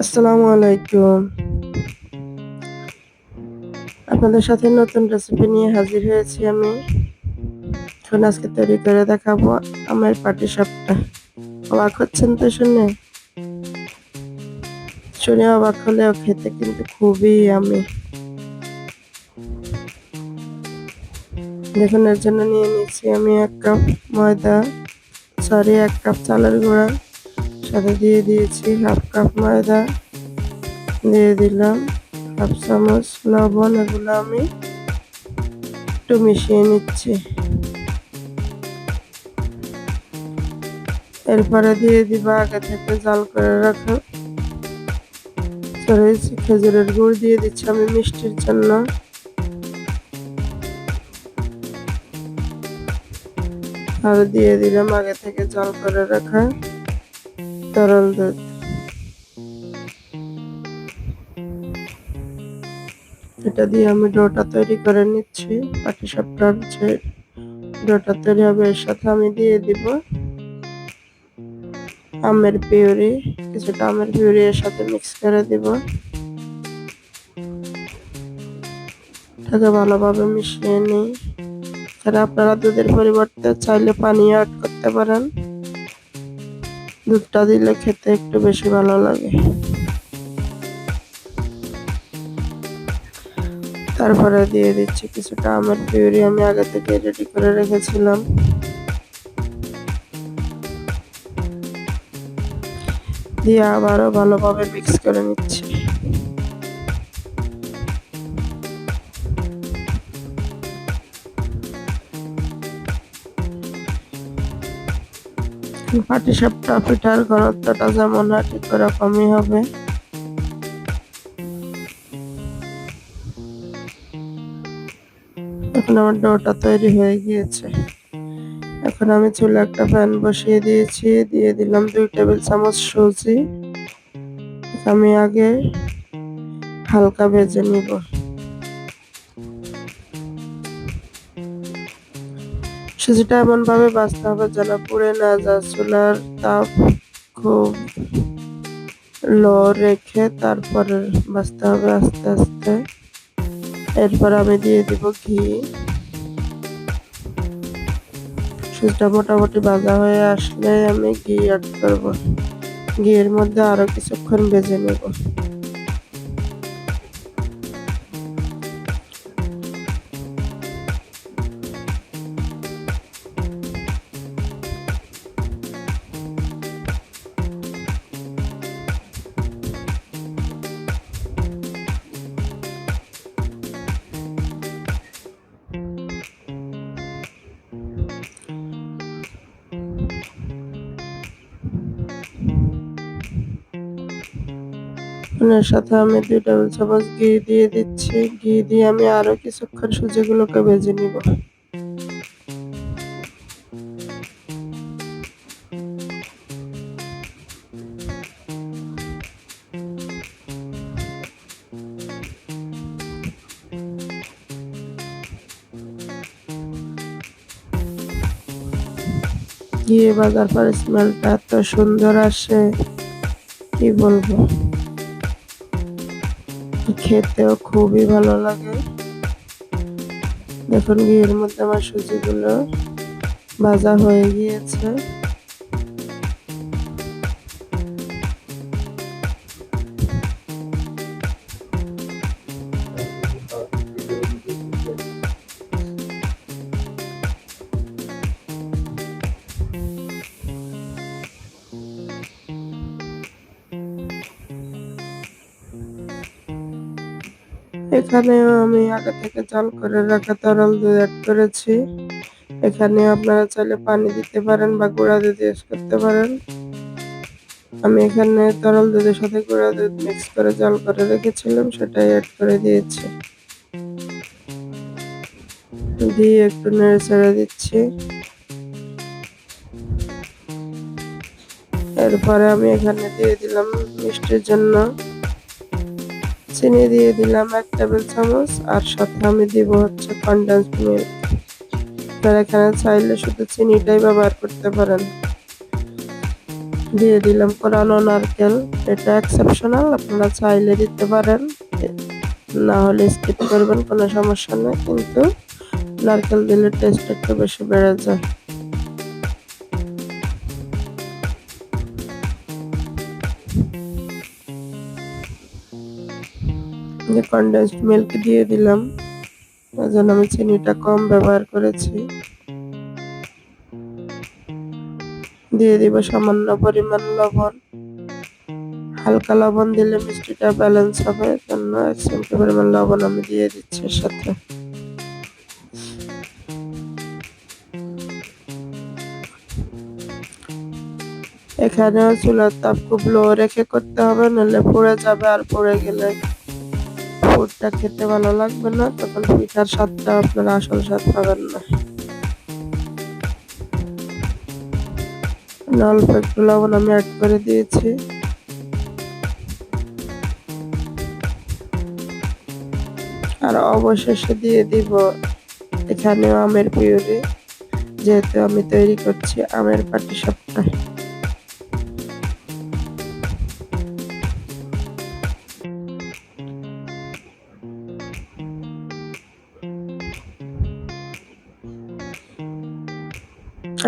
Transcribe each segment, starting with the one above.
আসসালামু আলাইকুম। আপনাদের সাথে নতুন রেসিপি নিয়ে হাজির হয়েছি আমি। এখন আজকে তৈরি করে দেখাবো আমের পাটিসাপটা। অবাক হচ্ছেন তো শুনে? শুনে অবাক হলেও খেতে কিন্তু খুবই আমি। দেখুন এর জন্য নিয়ে নিচ্ছি আমি 1 কাপ ময়দা, 1 কাপ চালের গুঁড়া, সাথে দিয়ে দিয়েছি 1/2 কাপ ময়দা, দিয়ে দিলাম 1/2 চামচ লবণ। এগুলো আমি একটু মিশিয়ে নিচ্ছি। এরপরে দিয়ে দিব আগে থেকে জাল করে রাখা খেজুরের গুড়, দিয়ে দিচ্ছি আমি মিষ্টির জন্য। আর দিয়ে দিলাম আগে থেকে জাল করে রাখা তরল দুধ। এটা দিয়ে আমি ডোটা তৈরি করে নিচ্ছি। পাটিসাপটার যে ডোটা তৈরি হবে এর সাথে আমি দিয়ে দিব আমের পিউরি। কিছুটা আমের পিউরি এর সাথে মিক্স করে দিব। এটাকে ভালোভাবে মিশিয়ে নিই। এছাড়া আপনারা দুধের পরিবর্তে চাইলে পানি অ্যাড করতে পারেন। দুধটা দিলে খেতে একটু বেশি ভালো লাগে। তারপরে দিয়ে দিচ্ছি কিছুটা আমের পিউরি আমি আগে থেকে রেডি করে রেখেছিলাম। দিয়ে আবারও ভালোভাবে মিক্স করে নিচ্ছি। পাটিসাপটা পিঠার ঘনত্বটা যেমন হয় ঠিক ওরকমই হবে। এখন আমার ডোটা তৈরি হয়ে গিয়েছে। এখন আমি চুলে একটা প্যান বসিয়ে দিয়েছি, দিয়ে দিলাম 2 টেবিল চামচ সুজি। আমি আগে হালকা ভেজে নিব। সুজিটা এমন ভাবে ভাজতে হবে যেন পুড়ে না যায়। চুলার তাপ খুব লো রেখে তারপরে ভাজতে হবে আস্তে আস্তে। এরপর আমি দিয়ে দিব ঘি। সুজিটা মোটামুটি ভাজা হয়ে আসলে আমি ঘি অ্যাড করব। ঘিয়ের মধ্যে আরো কিছুক্ষণ ভেজে নেব। এর সাথে আমি 2 টেবিল চামচ ঘি দিয়ে দিচ্ছি। ঘি দিয়ে আমি আরো কিছুক্ষণ সুজিগুলোকে ভেজে নিব। ঘি ভাজার পর স্মেলটা এত সুন্দর আসে, কি বলবো। খেতেও খুবই ভালো লাগে। দেখুন ঘিয়ের মধ্যে আমার সুজিগুলো ভাজা হয়ে গিয়েছে। এখানেও আমি আগে থেকে জাল করে রাখা তরল দুধ অ্যাড করেছি। এখানে আপনারা চাইলে পানি দিতে পারেন বা গুঁড়া দুধ ইউজ করতে পারেন। আমি এখানে তরল দুধের সাথে গুঁড়া দুধ মিক্স করে জাল করে রেখেছিলাম, সেটাই অ্যাড করে দিয়েছি। দিয়ে একটু নেড়ে চেড়ে দিচ্ছি। এরপরে আমি এখানে দিয়ে দিলাম মিষ্টির জন্য চিনি, দিয়ে দিলাম 1 টেবিল চামচ। আর সাথে আমি দিব হচ্ছে কনডেন্সড মিল্ক। আপনারা এখানে চাইলে শুধু চিনিটাই ব্যবহার করতে পারেন। দিয়ে দিলাম কোরানো নারকেল। এটা এক্সেপশনাল, আপনারা চাইলে দিতে পারেন, না হলে স্কিপ করবেন, কোনো সমস্যা নেই, কিন্তু নারকেল দিলে টেস্ট একটু বেশি বেড়ে যায়। যে কনডেন্সড মিল্ক দিয়ে দিলাম, এজন্য আমি চিনিটা কম ব্যবহার করেছি। দিয়ে দিব সামান্য পরিমাণ লবণ। হালকা লবণ দিলে মিষ্টিটা ব্যালেন্স হবে, জন্য 1 চিমটি পরিমাণ লবণ আমি দিয়ে দিচ্ছি এর সাথে। এখানেও চুলার তাপ খুব লো রেখে করতে হবে, নাহলে পুড়ে যাবে, আর পুড়ে গেলে পুরটা খেতে ভালো লাগবে না, তখন পিঠার স্বাদটা আপনারা আসল স্বাদ পাবেন না। অল্প একটু লবণ আমি অ্যাড করে দিয়েছি। আর অবশেষে দিয়ে দিব এখানেও আমের পিউরি, যেহেতু আমি তৈরি করছি আমের পাটিসাপটা।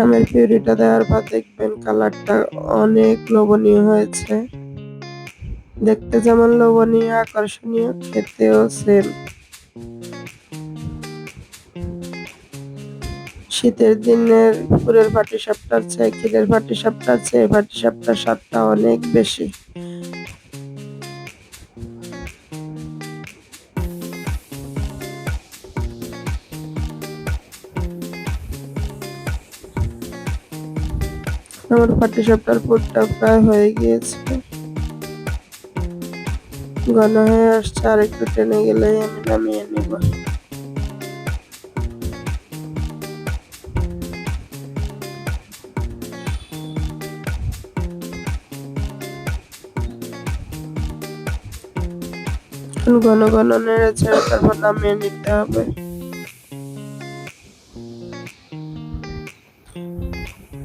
আমের পিউরিটা দেওয়ার পর দেখবেন কালারটা অনেক লোভনীয় হয়েছে। দেখতে যেমন লোভনীয়, আকর্ষণীয়, খেতেও সেম। শীতের দিনের পুরের পাটিসাপটার চেয়ে, ক্ষীরের পাটিসাপটার চেয়ে পাটিসাপটার স্বাদটা অনেক বেশি। আমার পাটিসাপটার পুরটা প্রায় হয়ে গিয়েছে, ঘন হয়ে আসছে, আর একটু টেনে গেলেই আমি নামিয়ে নিব। ঘন ঘন নেড়ে ছেড়ে তারপর নামিয়ে নিতে হবে।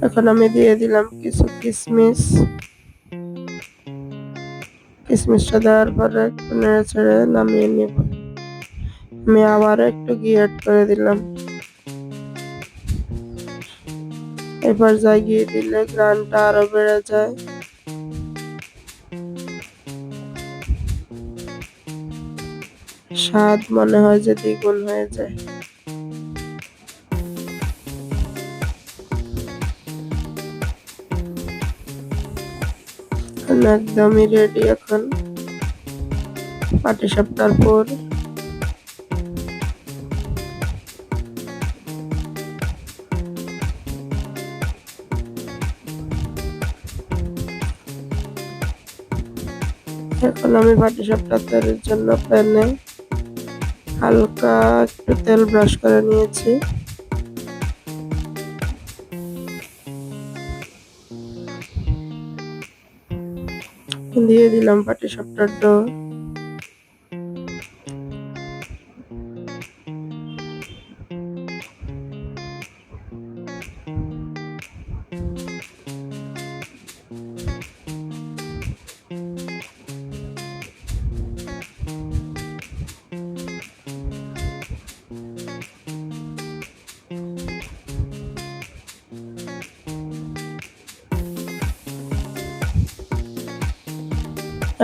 এখন আমি দিয়ে দিলাম কিছু কিশমিশ। কিশমিশটা দেওয়ার পরে একটু নেড়ে ছেড়ে নামিয়ে নিব। আমি আবার একটু ঘি অ্যাড করে দিলাম। এবার যা ঘি দিলে গ্রানটা আরো বেড়ে যায়। স্বাদ মনে হয় যে দ্বিগুণ হয়ে যায়। একদমই রেডি এখন পাটিসাপটার পুর। এখন আমি পাটিসাপটা তৈরির জন্য প্যানে হালকা একটু তেল ব্রাশ করে নিয়েছি। দিয়ে দিলাম পাটিসাপটার ডো।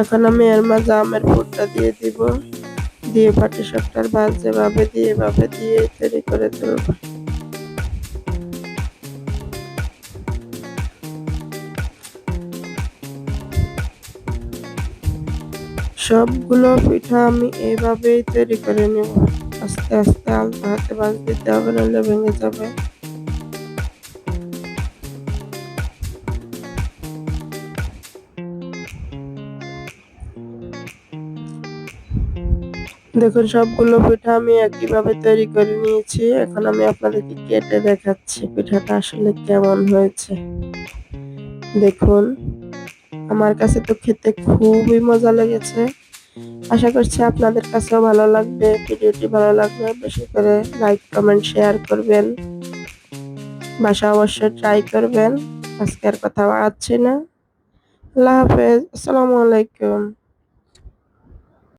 এখন আমি এর মাঝে আমের পুরটা দিয়ে দিব, দিয়ে পাটিসাপটার ভাঁজ যেভাবে দিয়ে এভাবে দিয়ে তৈরি করে তুলব। সবগুলো পিঠা আমি এইভাবেই তৈরি করে নেব। আস্তে আস্তে আলতো হাতে ভাঁজ দিতে হবে, নাহলে ভেঙে যাবে। দেখুন সবগুলো পিঠা আমি একইভাবে তৈরি করে নিয়েছি। এখন আমি আপনাদেরকে কেটে দেখাচ্ছি পিঠাটা আসলে কেমন হয়েছে। দেখুন, আমার কাছে তো খেতে খুবই মজা লেগেছে। আশা করছি আপনাদের কাছেও ভালো লাগবে। ভিডিওটি ভালো লাগলে বেশি করে লাইক, কমেন্ট, শেয়ার করবেন। বাসায় অবশ্যই ট্রাই করবেন। আজকে আর কথা বাড়াচ্ছি না। আল্লাহ হাফেজ। আসসালামু আলাইকুম।